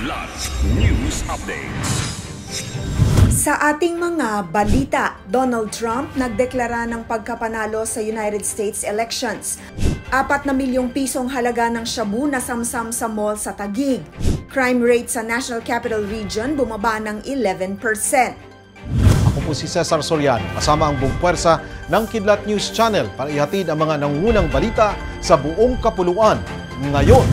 Kidlat News Updates. Sa ating mga balita, Donald Trump nagdeklara ng pagkapanalo sa United States elections. 4 na milyong pisong halaga ng shabu na samsam sa mall sa Taguig. Crime rate sa National Capital Region bumaba ng 11%. Ako po si Cesar Soriano, kasama ang buong puwersa ng Kidlat News Channel para ihatid ang mga nangungunang balita sa buong kapuluan ngayon.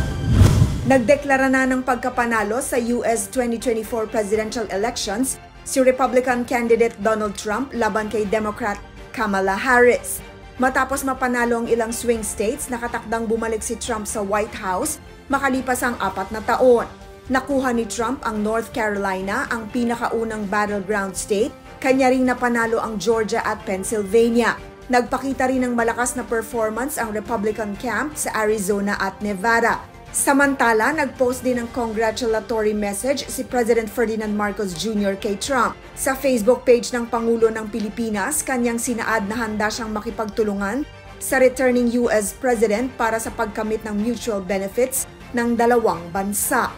Nagdeklara na ng pagkapanalo sa US 2024 presidential elections si Republican candidate Donald Trump laban kay Democrat Kamala Harris. Matapos mapanalo ang ilang swing states, nakatakdang bumalik si Trump sa White House makalipas ang 4 na taon. Nakuha ni Trump ang North Carolina, ang pinakaunang battleground state. Kanya ring napanalo ang Georgia at Pennsylvania. Nagpakita rin ng malakas na performance ang Republican camp sa Arizona at Nevada. Samantala, nag-post din ng congratulatory message si President Ferdinand Marcos Jr. kay Trump. Sa Facebook page ng Pangulo ng Pilipinas, kanyang sinaad na handa siyang makipagtulungan sa returning US President para sa pagkamit ng mutual benefits ng dalawang bansa.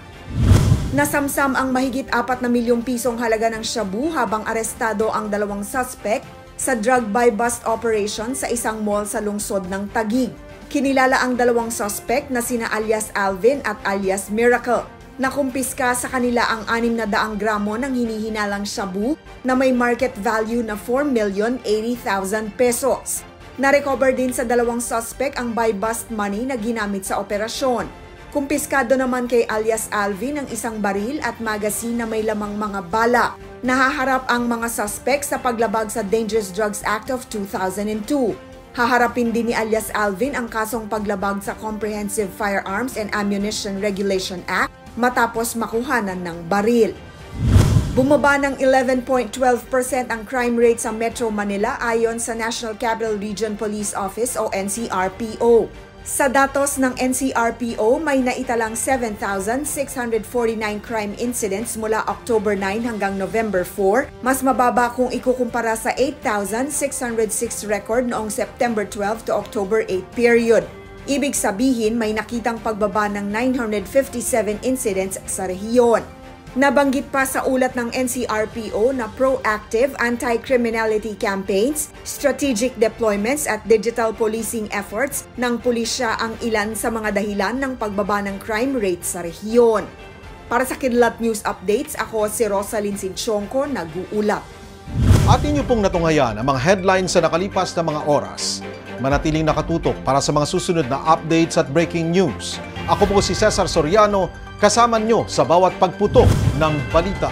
Nasamsam ang mahigit 4 na milyong pisong halaga ng shabu habang arestado ang 2 suspect sa drug buy-bust operation sa isang mall sa lungsod ng Taguig. Kinilala ang 2 suspect na sina alias Alvin at alias Miracle. Nakumpiska sa kanila ang 600 gramo ng hinihinalang shabu na may market value na 4,080,000 pesos. Narecover din sa 2 suspect ang buy-bust money na ginamit sa operasyon. Kumpiskado naman kay alias Alvin ang isang baril at magazine na may lamang mga bala. Nahaharap ang mga suspect sa paglabag sa Dangerous Drugs Act of 2002. Haharapin din ni alias Alvin ang kasong paglabag sa Comprehensive Firearms and Ammunition Regulation Act matapos makuhanan ng baril. Bumaba ng 11.12% ang crime rate sa Metro Manila ayon sa National Capital Region Police Office o NCRPO. Sa datos ng NCRPO, may naitalang 7,649 crime incidents mula October 9 hanggang November 4, mas mababa kung ikukumpara sa 8,606 record noong September 12 to October 8 period. Ibig sabihin, may nakitang pagbaba ng 957 incidents sa rehiyon. Nabanggit pa sa ulat ng NCRPO na proactive anti-criminality campaigns, strategic deployments at digital policing efforts ng pulisya ang ilan sa mga dahilan ng pagbaba ng crime rate sa rehiyon. Para sa Kidlat News Updates, ako si Rosalyn Sinchonko, nag-uulat. Atin niyo pong natunghayan ang mga headlines sa nakalipas na mga oras. Manatiling nakatutok para sa mga susunod na updates at breaking news. Ako po si Cesar Soriano, kasama nyo sa bawat pagputok ng balita.